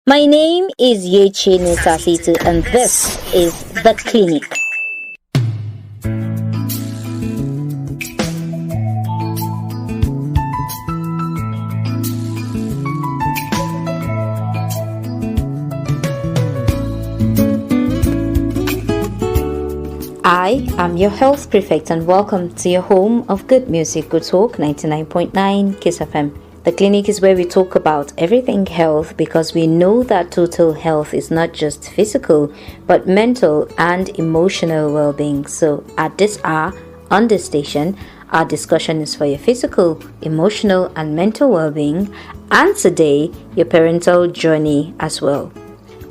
My name is Yeche Nutasitu, and this is The Clinic. I am your health prefect, and welcome to your home of good music, good talk, 99.9 Kiss FM. The clinic is where we talk about everything health, because we know that total health is not just physical but mental and emotional well-being. So at this hour on this station, our discussion is for your physical, emotional and mental well-being, and today your parental journey as well.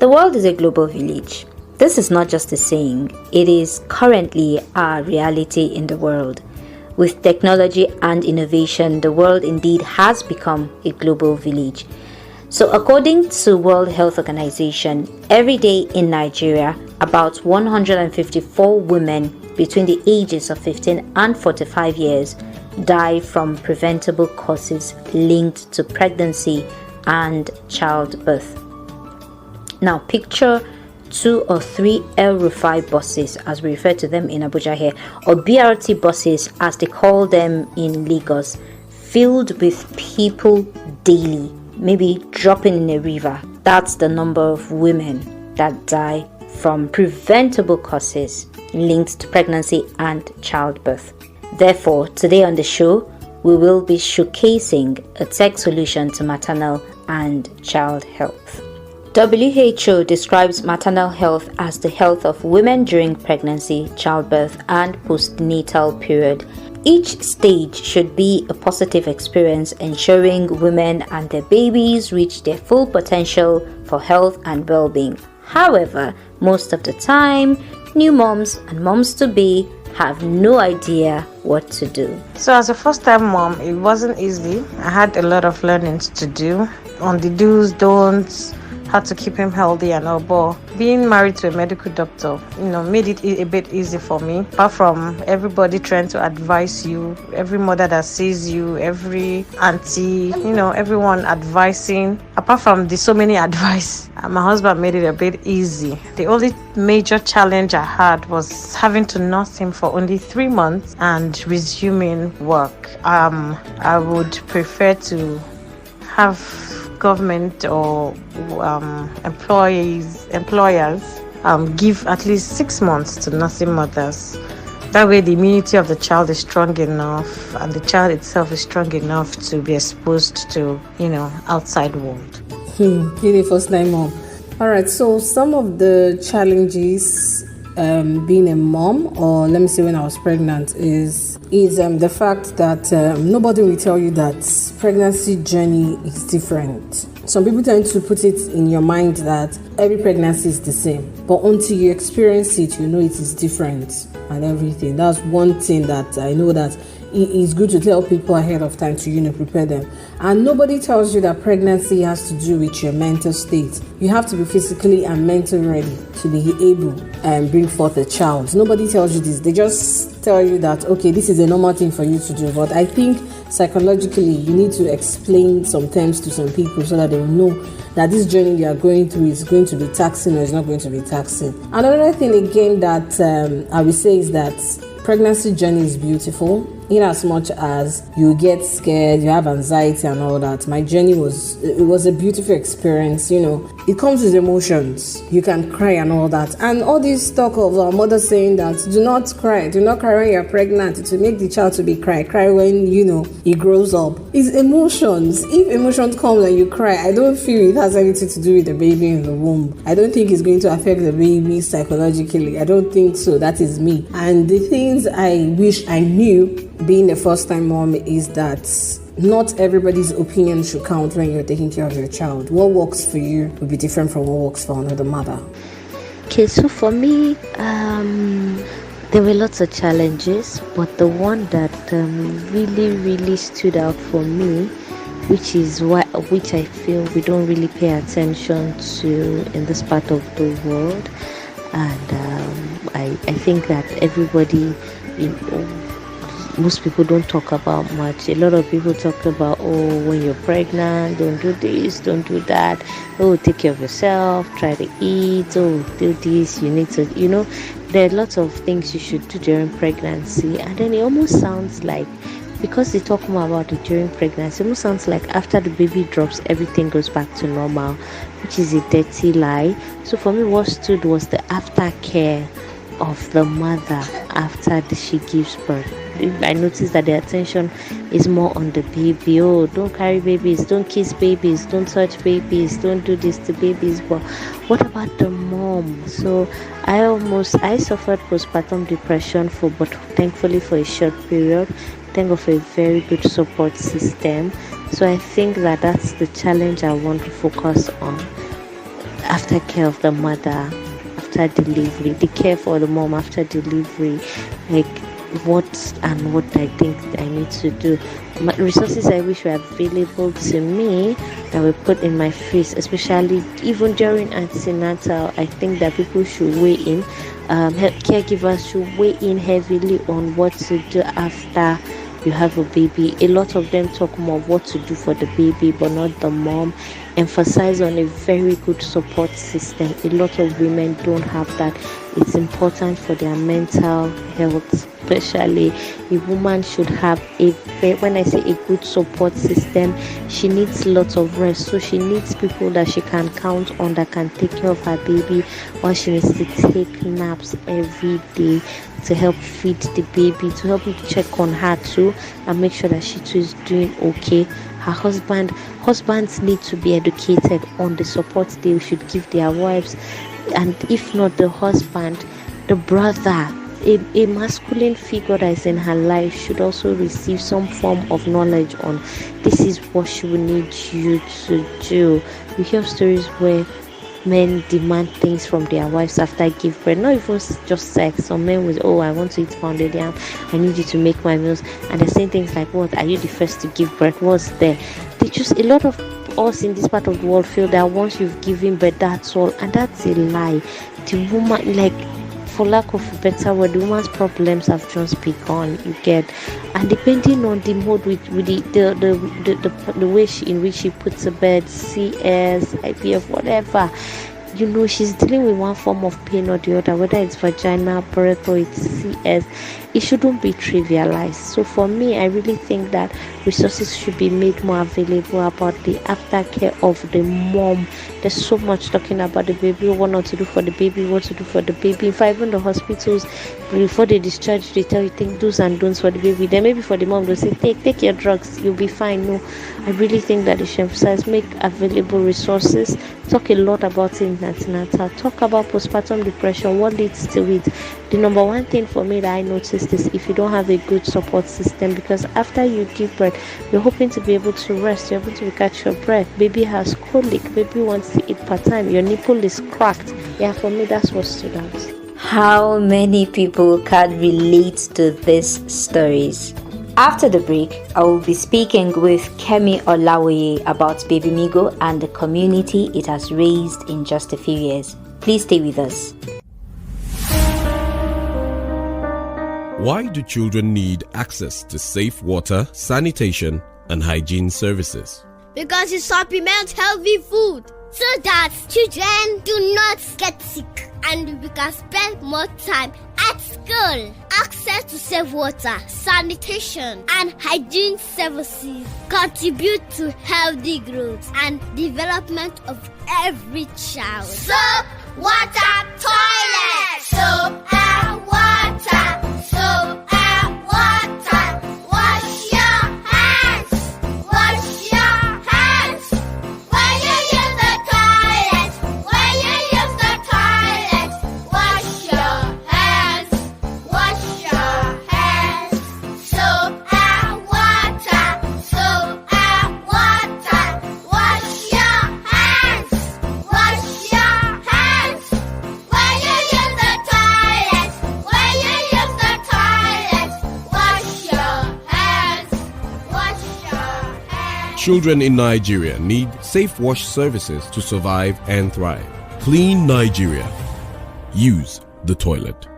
The world is a global village. This is not just a saying, it is currently our reality in the world. With technology and innovation, the world indeed has become a global village. So according to World Health Organization, every day in Nigeria, about 154 women between the ages of 15 and 45 years die from preventable causes linked to pregnancy and childbirth. Now picture 2 or 3 El Rufai buses, as we refer to them in Abuja here, or BRT buses as they call them in Lagos, filled with people daily, maybe dropping in a river. That's the number of women that die from preventable causes linked to pregnancy and childbirth. Therefore, today on the show, we will be showcasing a tech solution to maternal and child health. WHO describes maternal health as the health of women during pregnancy, childbirth, and postnatal period. Each stage should be a positive experience, ensuring women and their babies reach their full potential for health and well-being. However, most of the time, new moms and moms-to-be have no idea what to do. So as a first-time mom, it wasn't easy. I had a lot of learnings to do on the do's, don'ts, how to keep him healthy and all. But being married to a medical doctor, made it a bit easy for me. Apart from everybody trying to advise you, every mother that sees you, every auntie, everyone advising. Apart from the so many advice, my husband made it a bit easy. The only major challenge I had was having to nurse him for only 3 months and resuming work. I would prefer to have government or employers give at least 6 months to nursing mothers. That way the immunity of the child is strong enough and the child itself is strong enough to be exposed to outside world. You're the first time mom. All right, so some of the challenges being a mom, or let me say when I was pregnant, is the fact that nobody will tell you that pregnancy journey is different. Some people tend to put it in your mind that every pregnancy is the same, but until you experience it, you know it is different and everything. That's one thing that I know, that it is good to tell people ahead of time to prepare them. And nobody tells you that pregnancy has to do with your mental state. You have to be physically and mentally ready to be able and bring forth a child. Nobody tells you this. They just tell you that, okay, this is a normal thing for you to do. But I think psychologically you need to explain some terms to some people so that they will know that this journey you are going through is going to be taxing or is not going to be taxing. Another thing again that I will say is that pregnancy journey is beautiful, in as much as you get scared, you have anxiety and all that. My journey was a beautiful experience. It comes with emotions. You can cry and all that. And all this talk of our mother saying that do not cry when you're pregnant. It will make the child to be cry when he grows up. It's emotions. If emotions come and you cry, I don't feel it has anything to do with the baby in the womb. I don't think it's going to affect the baby psychologically. I don't think so. That is me. And the things I wish I knew being a first-time mom is that not everybody's opinion should count when you're taking care of your child. What works for you will be different from what works for another mother. Okay, so for me, there were lots of challenges, but the one that really stood out for me, which I feel we don't really pay attention to in this part of the world, and I think that everybody most people don't talk about much. A lot of people talk about, oh, when you're pregnant, don't do this, don't do that. Oh, take care of yourself, try to eat. Oh, do this, you need to, there are lots of things you should do during pregnancy. And then it almost sounds like, because they talk more about it during pregnancy, it almost sounds like after the baby drops, everything goes back to normal, which is a dirty lie. So for me, what stood was the aftercare of the mother after she gives birth. I noticed that the attention is more on the baby. Oh, don't carry babies, don't kiss babies, don't touch babies, don't do this to babies. But what about the mom? So I suffered postpartum depression but thankfully for a short period. Thank God for a very good support system. So I think that's the challenge I want to focus on. Aftercare of the mother after delivery, the care for the mom after delivery, like what I think I need to do. Resources I wish were available to me that were put in my face, especially even during antenatal. I think that people should weigh in, caregivers should weigh in heavily on what to do after you have a baby. A lot of them talk more of what to do for the baby, but not the mom. Emphasize on a very good support system. A lot of women don't have that. It's important for their mental health, especially. A woman should have when I say a good support system, she needs lots of rest. So she needs people that she can count on that can take care of her baby, while she needs to take naps every day to help feed the baby, to help me check on her too and make sure that she too is doing okay. Her husbands need to be educated on the support they should give their wives, and if not the husband, the brother, a masculine figure that is in her life should also receive some form of knowledge on this is what she will need you to do. You hear stories where men demand things from their wives after give birth, not even just sex. Some men will, oh, I want to eat pounded yam, I need you to make my meals, and they're saying things like, what, are you the first to give birth? What's there? A lot of us in this part of the world feel that once you've given birth, that's all, and that's a lie. The woman, for lack of a better word, the woman's problems have just begun, you get. And depending on the mode with the way in which she puts to bed, CS, IVF, whatever, she's dealing with one form of pain or the other, whether it's vaginal birth or it's CS. It shouldn't be trivialized. So for me, I really think that resources should be made more available about the aftercare of the mom. There's so much talking about the baby, what not to do for the baby, what to do for the baby. In fact, even the hospitals, before they discharge, they tell you think do's and don'ts for the baby. Then maybe for the mom, they'll say, take your drugs, you'll be fine. No, I really think that they should emphasize, make available resources, talk a lot about it in antenatal, talk about postpartum depression, what leads to it. The number one thing for me that I noticed is if you don't have a good support system, because after you give birth, you're hoping to be able to rest, you're able to catch your breath, baby has colic, baby wants to eat part time, your nipple is cracked. Yeah, for me, that's what stood out. How many people can relate to these stories? After the break, I will be speaking with Kemi Olawoye about Babymigo and the community it has raised in just a few years. Please stay with us. Why do children need access to safe water, sanitation, and hygiene services? Because it supplements healthy food, so that children do not get sick and we can spend more time at school. Access to safe water, sanitation, and hygiene services contribute to healthy growth and development of every child. Soap, water, toilet. Soap and water. Soap and water. Wash your hands. Wash your hands. When you use the toilet. When you use the toilet. Wash your hands. Wash your hands. Soap and water. Soap and water. Wash your hands. Wash your hands. When you use the toilet. When you use the toilet. Wash your hands. Wash your hands. Children in Nigeria need safe wash services to survive and thrive. Clean Nigeria. Use the toilet.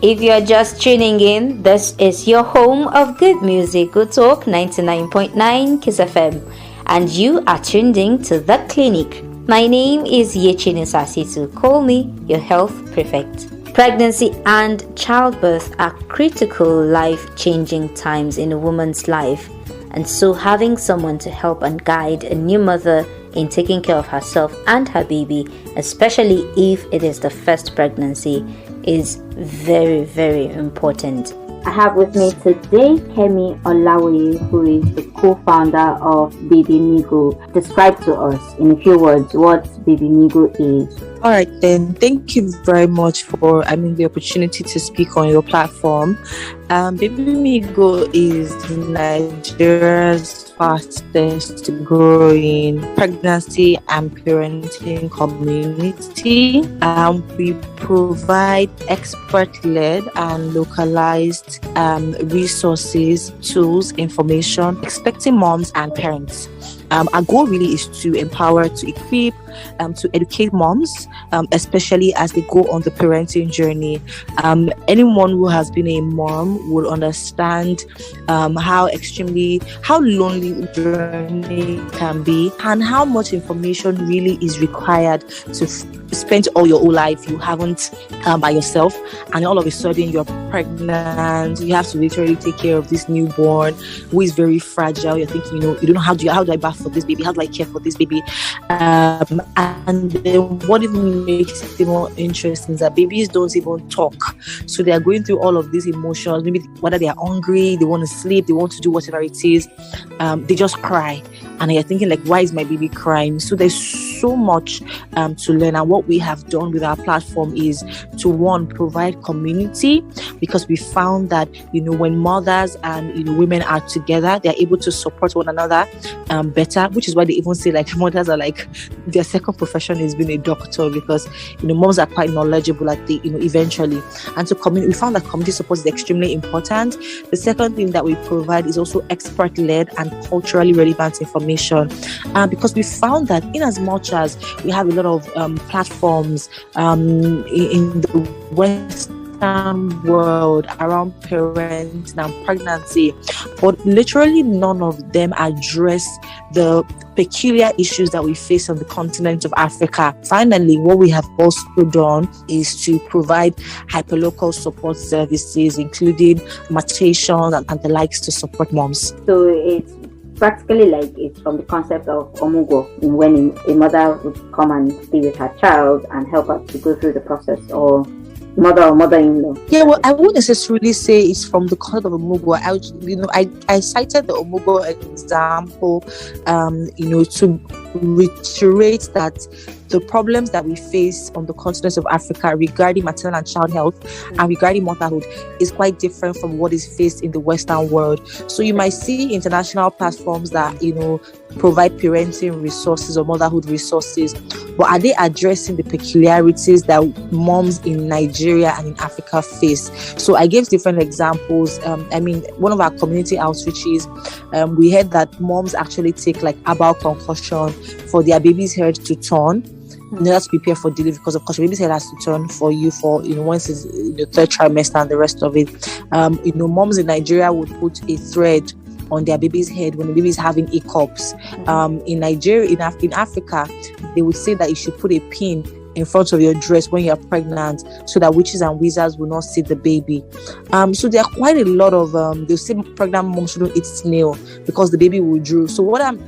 If you're just tuning in, this is your home of good music, Good Talk 99.9 Kiss FM, and you are tuned in to The Clinic. My name is Yechini Sasitu. Call me your health prefect. Pregnancy and childbirth are critical life-changing times in a woman's life, and so having someone to help and guide a new mother in taking care of herself and her baby, especially if it is the first pregnancy, is very, very important. I have with me today Kemi Olawi, who is the co-founder of Babymigo. Describe to us in a few words what Babymigo is. All right, then. Thank you very much for the opportunity to speak on your platform. Babymigo is Nigeria's fastest growing pregnancy and parenting community. We provide expert-led and localized resources, tools, information, expecting moms and parents. Our goal really is to empower, to equip, to educate moms, especially as they go on the parenting journey. Anyone who has been a mom will understand how lonely the journey can be, and how much information really is required to spend all your whole life you haven't by yourself, and all of a sudden you're pregnant. You have to literally take care of this newborn who is very fragile. You're thinking, you don't know how do I bath for this baby? How do I care for this baby? And then what even makes it more interesting is that babies don't even talk. So they are going through all of these emotions. Maybe whether they are hungry, they want to sleep, they want to do whatever it is, they just cry. And you're thinking, like, why is my baby crying? So there's so much to learn. And what we have done with our platform is to, one, provide community, because we found that, when mothers and, women are together, they're able to support one another better, which is why they even say, like, mothers are like, their second profession is being a doctor, because, moms are quite knowledgeable at the, eventually. And so we found that community support is extremely important. The second thing that we provide is also expert-led and culturally relevant information. Because we found that in as much as we have a lot of platforms in the Western world around parenting and pregnancy, but literally none of them address the peculiar issues that we face on the continent of Africa. Finally, what we have also done is to provide hyperlocal support services, including lactation and the likes, to support moms. So it's practically like it's from the concept of omugo, when a mother would come and stay with her child and help her to go through the process, or mother or mother-in-law. Yeah, well, I wouldn't necessarily say it's from the concept of omugo. I cited the omugo example, to reiterate that the problems that we face on the continent of Africa regarding maternal and child health and regarding motherhood is quite different from what is faced in the Western world. So you might see international platforms that, provide parenting resources or motherhood resources, but are they addressing the peculiarities that moms in Nigeria and in Africa face? So I gave different examples. One of our community outreaches, we heard that moms actually take like herbal concussion for their baby's head to turn, in order to prepare for delivery, because of course your baby's head has to turn for you for once it's the third trimester and the rest of it. Moms in Nigeria would put a thread on their baby's head when the baby is having hiccups. In Nigeria, in Africa, they would say that you should put a pin in front of your dress when you're pregnant, so that witches and wizards will not see the baby. So there are quite a lot of they'll say pregnant moms shouldn't eat snail because the baby will drool. So what I'm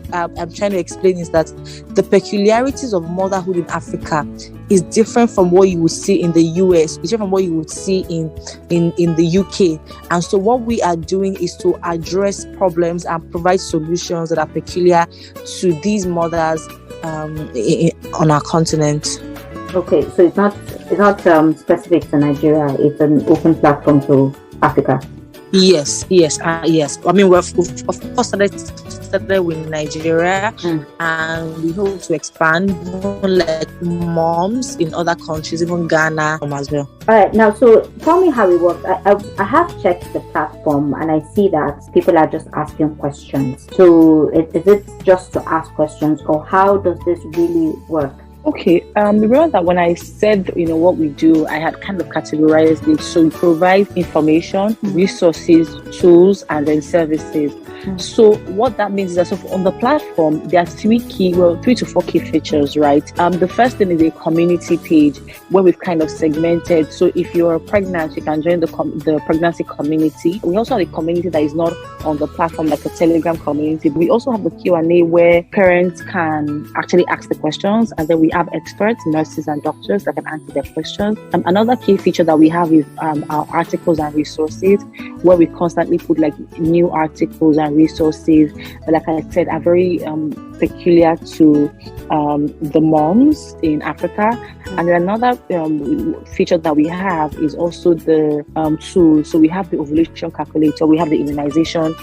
trying to explain is that the peculiarities of motherhood in Africa is different from what you would see in the US, it's different from what you would see in the UK. And so what we are doing is to address problems and provide solutions that are peculiar to these mothers on our continent. Okay, so it's not specific to Nigeria. It's an open platform to Africa. Yes. I mean, we've of course started with Nigeria, and we hope to expand like moms in other countries, even Ghana as well. All right, now, so tell me how it works. I have checked the platform and I see that people are just asking questions. So is it just to ask questions, or how does this really work? Okay, remember that when I said, what we do, I had kind of categorized it. So we provide information, resources, tools, and then services. So what that means is that on the platform, there are 3 to 4 key features, right? The first thing is a community page where we've kind of segmented. So if you're pregnant, you can join the pregnancy community. We also have a community that is not on the platform, like a Telegram community. We also have the Q&A where parents can actually ask the questions, and then we have experts, nurses and doctors that can answer their questions. Another key feature that we have is our articles and resources, where we constantly put like new articles and resources that, like I said, are very peculiar to the moms in Africa. And then another feature that we have is also the tool. So we have the ovulation calculator, we have the immunization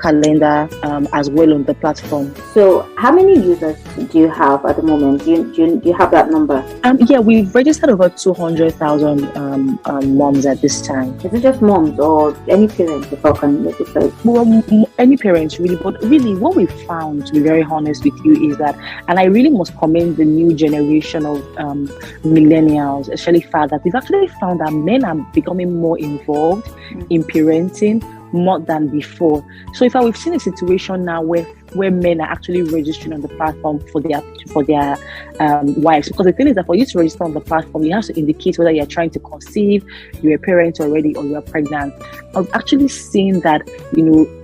calendar as well on the platform. So how many users do you have at the moment? Do you have that number? Yeah, we've registered over 200,000 moms at this time. Is it just moms or any parents, if I can make it clear? Well, any parents really, but really what we found, to be very honest with you, is that, and I really must commend the new generation of millennials, especially fathers, we've actually found that men are becoming more involved in parenting more than before. So in fact, we've seen a situation now where men are actually registering on the platform for their wives, because the thing is that for you to register on the platform, you have to indicate whether you're trying to conceive, you're a parent already, or you're pregnant. I've actually seen that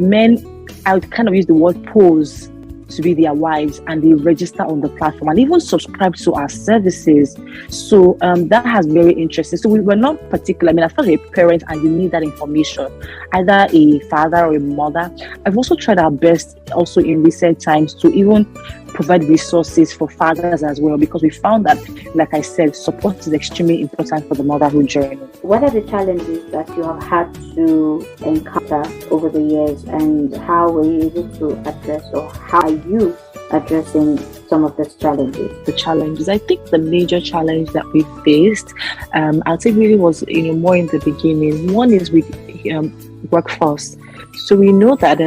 men, I would kind of use the word pose to be their wives, and they register on the platform and even subscribe to our services. So that has very interesting. So we were not particular. I mean, as far as a parent and you need that information, either a father or a mother, I've also tried our best also in recent times to even provide resources for fathers as well, because we found that, like I said, support is extremely important for the motherhood journey. What are the challenges that you have had to encounter over the years, and how were you able to address, or how are you addressing some of these challenges? The challenges, I think the major challenge that we faced, I'd say really was more in the beginning. One is with workforce. So we know that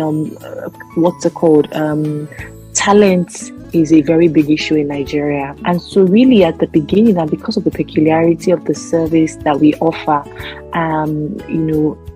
talent is a very big issue in Nigeria. And so really at the beginning, and because of the peculiarity of the service that we offer,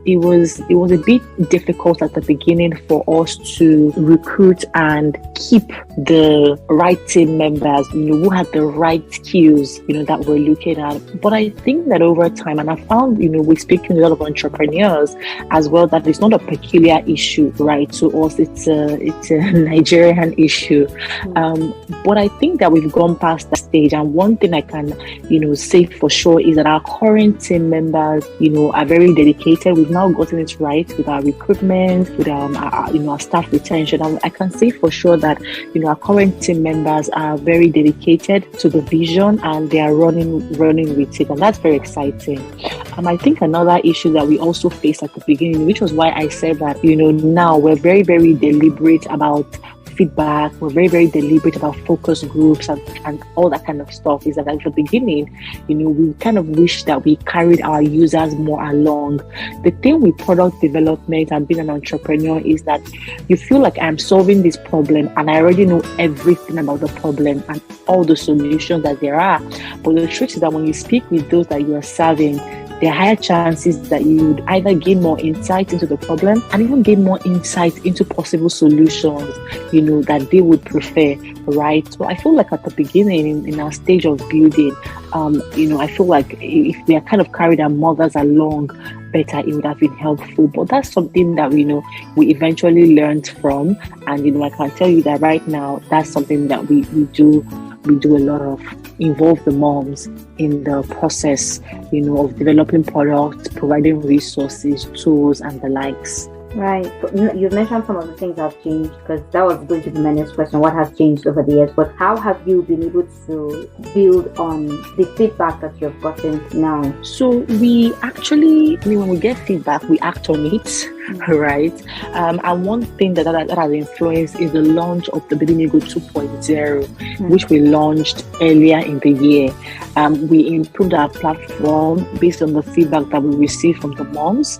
it was a bit difficult at the beginning for us to recruit and keep the right team members, who had the right skills, that we're looking at. But I think that over time, and I found, we're speaking with a lot of entrepreneurs as well, that it's not a peculiar issue, right? To us, it's a Nigerian issue. But I think that we've gone past that stage. And one thing I can, say for sure is that our current team members, are very dedicated. We've now gotten it right with our recruitment, with our staff retention. And I can say for sure that, our current team members are very dedicated to the vision, and they are running with it. And that's very exciting. I think another issue that we also faced at the beginning, which was why I said that, now we're very, very deliberate about feedback, we're very, very deliberate about focus groups and all that kind of stuff, is that at the beginning, we kind of wish that we carried our users more along. The thing with product development and being an entrepreneur is that you feel like I'm solving this problem and I already know everything about the problem and all the solutions that there are. But the truth is that when you speak with those that you are serving, there are higher chances that you would either gain more insight into the problem and even gain more insight into possible solutions, that they would prefer, right? So I feel like at the beginning, in our stage of building, I feel like if we had kind of carried our mothers along better, it would have been helpful. But that's something that we eventually learned from. And, I can tell you that right now, that's something that we do a lot of, involve the moms in the process, of developing products, providing resources, tools, and the likes. Right. You've mentioned some of the things that have changed, because that was going to be my next question. What has changed over the years? But how have you been able to build on the feedback that you've gotten now? So we actually, when we get feedback, we act on it. right? And one thing that has influenced is the launch of the Babymigo 2.0, which we launched earlier in the year. We improved our platform based on the feedback that we received from the moms.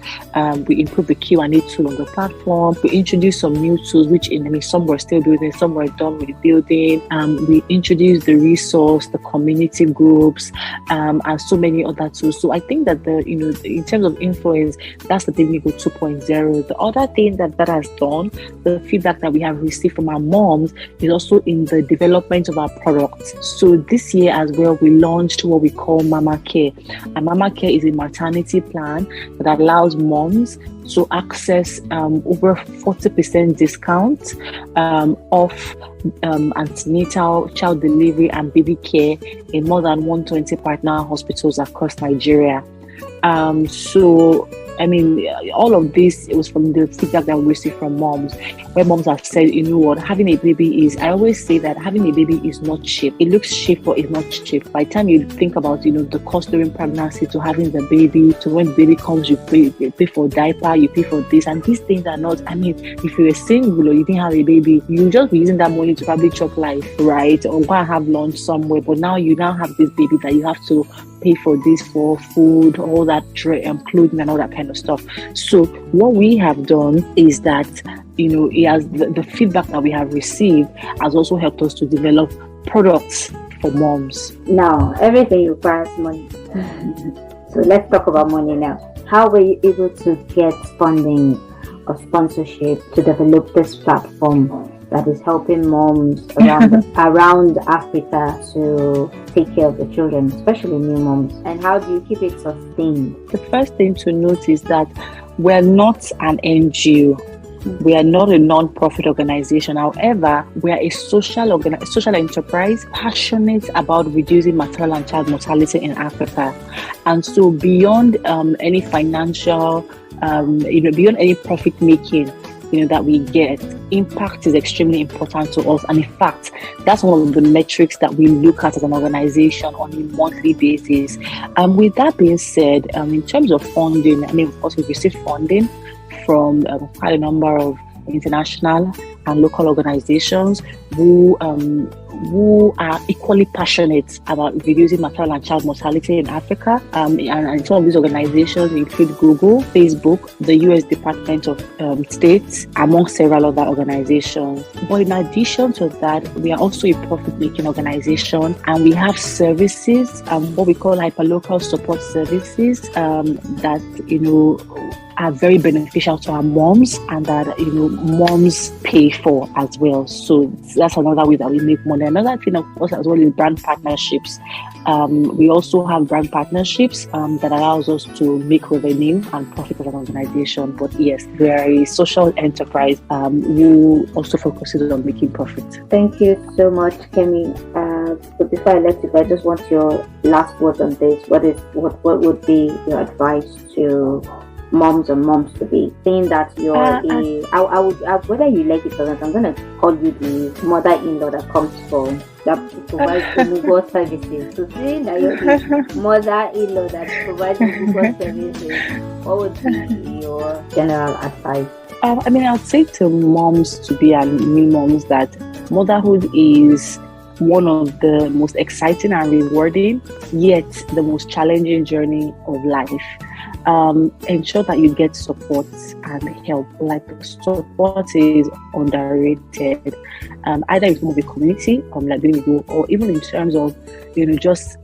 We improved the Q&A tool on the platform. We introduced some new tools, which some were still building, some were done with building. We introduced the resource, the community groups, and so many other tools. So I think that in terms of influence, that's the Babymigo 2.0. The other thing that has done, the feedback that we have received from our moms, is also in the development of our products. So this year as well, we launched what we call Mama Care. And Mama Care is a maternity plan that allows moms to access over 40% discount off antenatal, child delivery, and baby care in more than 120 partner hospitals across Nigeria. All of this, it was from the feedback that we received from moms, where moms have said, having a baby I always say that having a baby is not cheap. It looks cheap, but it's not cheap. By the time you think about, the cost during pregnancy to having the baby, to when the baby comes, you pay for diaper, you pay for this, and these things are not, if you were single or you didn't have a baby, you just be using that money to probably chop life, right? Or go and have lunch somewhere. But now you have this baby that you have to pay for this, for food, all that clothing and all that kind of stuff. So what we have done is that, it has the feedback that we have received has also helped us to develop products for moms. Now, everything requires money. So let's talk about money now. How were you able to get funding or sponsorship to develop this platform that is helping moms around Africa to take care of the children, especially new moms? And how do you keep it sustained? The first thing to note is that we're not an NGO. We are not a non-profit organization. However, we are a social enterprise passionate about reducing maternal and child mortality in Africa. And so beyond any financial, beyond any profit making, that we get, impact is extremely important to us. And in fact, that's one of the metrics that we look at as an organization on a monthly basis. With that being said, in terms of funding, of course, we've received funding from quite a number of international and local organizations who are equally passionate about reducing maternal and child mortality in Africa. And some of these organizations include Google, Facebook, the U.S. Department of State, among several other organizations. But in addition to that, we are also a profit-making organization, and we have services, what we call hyperlocal support services, that are very beneficial to our moms, and that moms pay for as well. So that's another way that we make money. Another thing, of course, as well, is brand partnerships. We also have brand partnerships that allows us to make revenue and profit as an organization. But yes, we are a social enterprise who also focuses on making profit. Thank you so much, Kemi. But before I let you go, I just want your last words on this. What would be your advice to moms and moms to be, saying that you're I would whether you like it or not, I'm gonna call you the mother-in-law that comes from that provides Google services. So saying that you're the mother-in-law that provides Google services, what would be your general advice? I'd say to moms to be and new moms that motherhood is one of the most exciting and rewarding, yet the most challenging journey of life. Ensure that you get support and help. Like, support is underrated. Either in form of a community, like Babymigo, or even in terms of just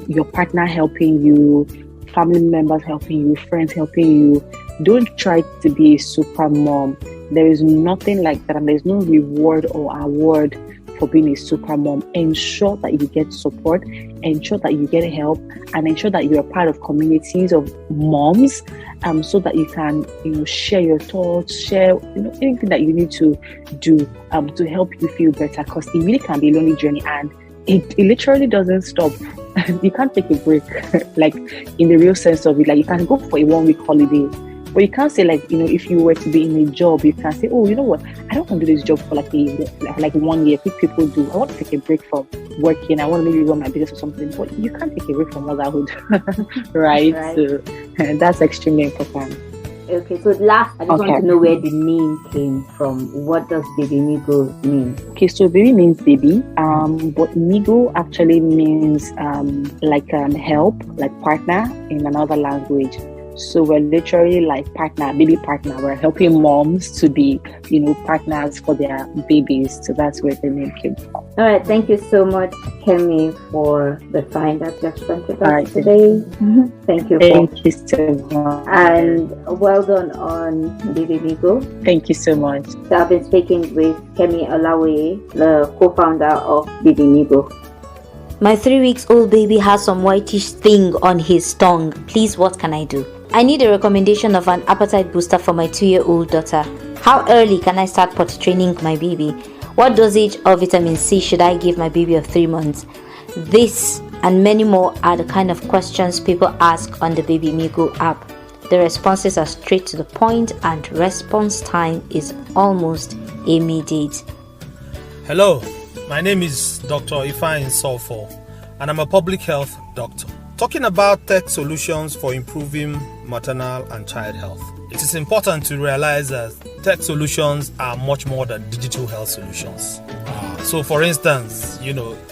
your partner helping you, family members helping you, friends helping you. Don't try to be a super mom. There is nothing like that, and there's no reward or award for being a super mom. Ensure that you get support, ensure that you get help, and ensure that you're a part of communities of moms, so that you can share your thoughts, share anything that you need to do to help you feel better, because it really can be a lonely journey, and it literally doesn't stop. You can't take a break like in the real sense of it. Like, you can go for a 1-week holiday, but you can't say, like, if you were to be in a job, you can say, oh, you know what, I don't want to do this job for like 1 year, which people do. I want to take a break from working. I want to maybe run my business or something. But you can't take a break from motherhood, right? So that's extremely important. Okay, so last, I just want to know where the name came from. What does Babymigo mean? Okay, so baby means baby, but migo actually means help, like partner in another language. So we're literally like baby partner. We're helping moms to be, partners for their babies. So that's where the name came from. All right, thank you so much, Kemi, for the time that you have spent with us today. Thank you. Thank you so much. And well done on Babymigo. Thank you so much. So I've been speaking with Kemi Olawe, the co-founder of Babymigo. My 3 weeks old baby has some whitish thing on his tongue. Please, what can I do? I need a recommendation of an appetite booster for my 2-year-old daughter. How early can I start potty training my baby? What dosage of vitamin C should I give my baby of 3 months? This and many more are the kind of questions people ask on the Babymigo app. The responses are straight to the point and response time is almost immediate. Hello, my name is Dr. Ifeanyi Sulfo and I'm a public health doctor. Talking about tech solutions for improving maternal and child health. It is important to realize that tech solutions are much more than digital health solutions. So for instance,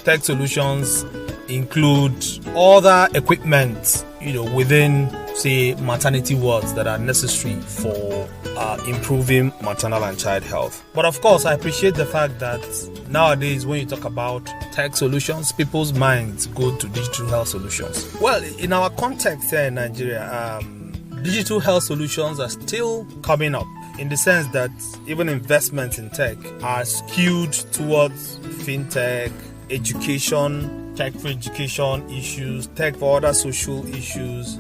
tech solutions include other equipment, within, say, maternity wards that are necessary for improving maternal and child health. But of course, I appreciate the fact that nowadays when you talk about tech solutions, people's minds go to digital health solutions. Well, in our context here in Nigeria, digital health solutions are still coming up in the sense that even investments in tech are skewed towards fintech, education, tech for education issues, tech for other social issues.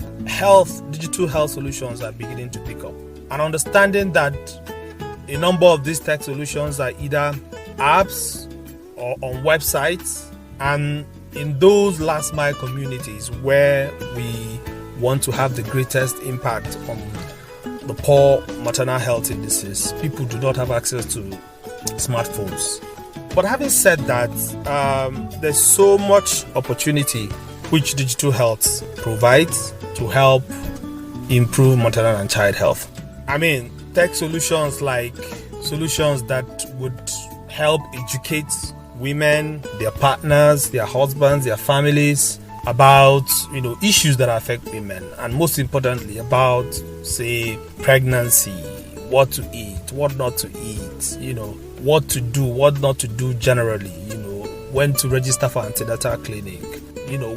Digital health solutions are beginning to pick up. And understanding that a number of these tech solutions are either apps or on websites, and in those last mile communities where we want to have the greatest impact on the poor maternal health indices, people do not have access to smartphones. But having said that, there's so much opportunity which digital health provides to help improve maternal and child health. I mean, tech solutions like solutions that would help educate women, their partners, their husbands, their families about, issues that affect women, and most importantly about, say, pregnancy, what to eat, what not to eat, what to do, what not to do generally, when to register for antenatal clinic,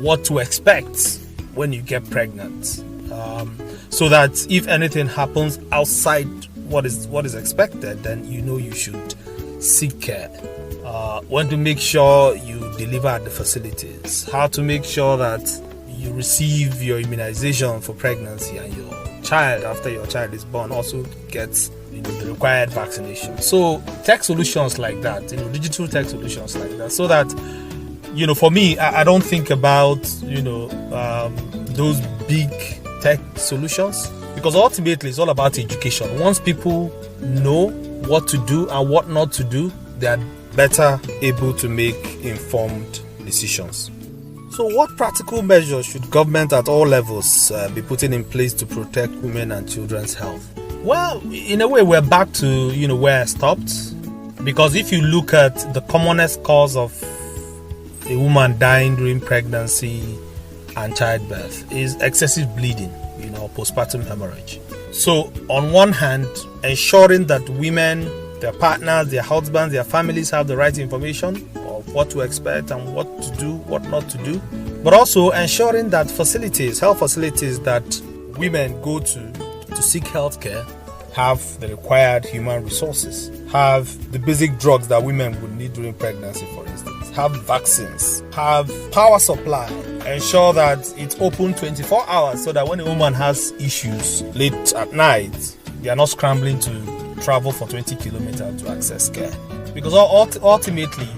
what to expect when you get pregnant. So that if anything happens outside what is expected, then you should seek care. When to make sure you deliver at the facilities, how to make sure that you receive your immunization for pregnancy, and your child, after your child is born, also gets the required vaccination. So tech solutions like that, digital tech solutions like that, so that for me, I don't think about those big tech solutions, because ultimately it's all about education. Once people know what to do and what not to do, they are better able to make informed decisions. So what practical measures should government at all levels be putting in place to protect women and children's health? Well, in a way, we're back to where I stopped, because if you look at the commonest cause of a woman dying during pregnancy and childbirth is excessive bleeding, postpartum hemorrhage. So on one hand, ensuring that women, their partners, their husbands, their families have the right information of what to expect and what to do, what not to do, but also ensuring that health facilities that women go to seek health care have the required human resources, have the basic drugs that women would need during pregnancy, for instance, have vaccines, have power supply, ensure that it's open 24 hours so that when a woman has issues late at night, they are not scrambling to travel for 20 kilometers to access care. Because ultimately,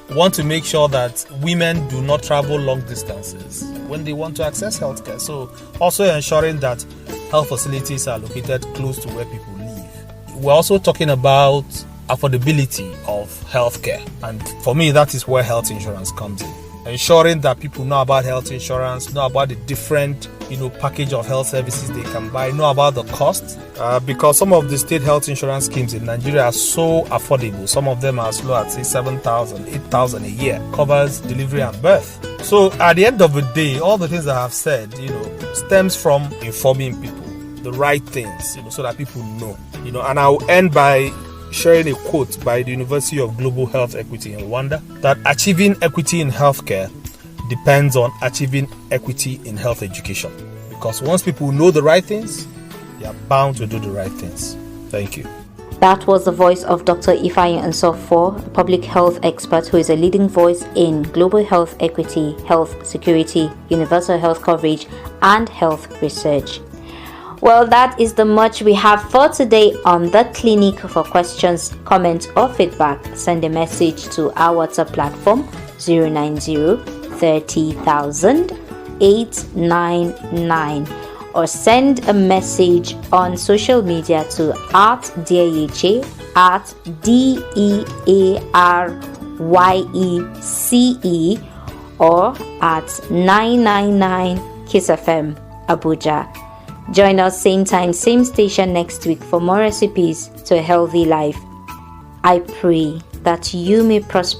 we want to make sure that women do not travel long distances when they want to access healthcare. So also ensuring that health facilities are located close to where people live. We're also talking about affordability of healthcare, and for me that is where health insurance comes in. ensuring that people know about health insurance, know about the different package of health services they can buy, know about the cost, because some of the state health insurance schemes in Nigeria are so affordable. Some of them are as low as say 7,000, 8,000 a year, covers delivery and birth. So at the end of the day, all the things I have said, stems from informing people the right things, so that people know, and I'll end by sharing a quote by the University of Global Health Equity in Rwanda, that achieving equity in healthcare depends on achieving equity in health education. Because once people know the right things, they are bound to do the right things. Thank you. That was the voice of Dr. Ifeanyi Nsofo, a public health expert who is a leading voice in global health equity, health security, universal health coverage, and health research. Well, that is the much we have for today on The Clinic. For questions, comments, or feedback, send a message to our WhatsApp platform 090 30,000 899, or send a message on social media to @DEARYECE, @DEARYECE, or at 999 Kiss FM, Abuja. Join us same time, same station next week for more recipes to a healthy life. I pray that you may prosper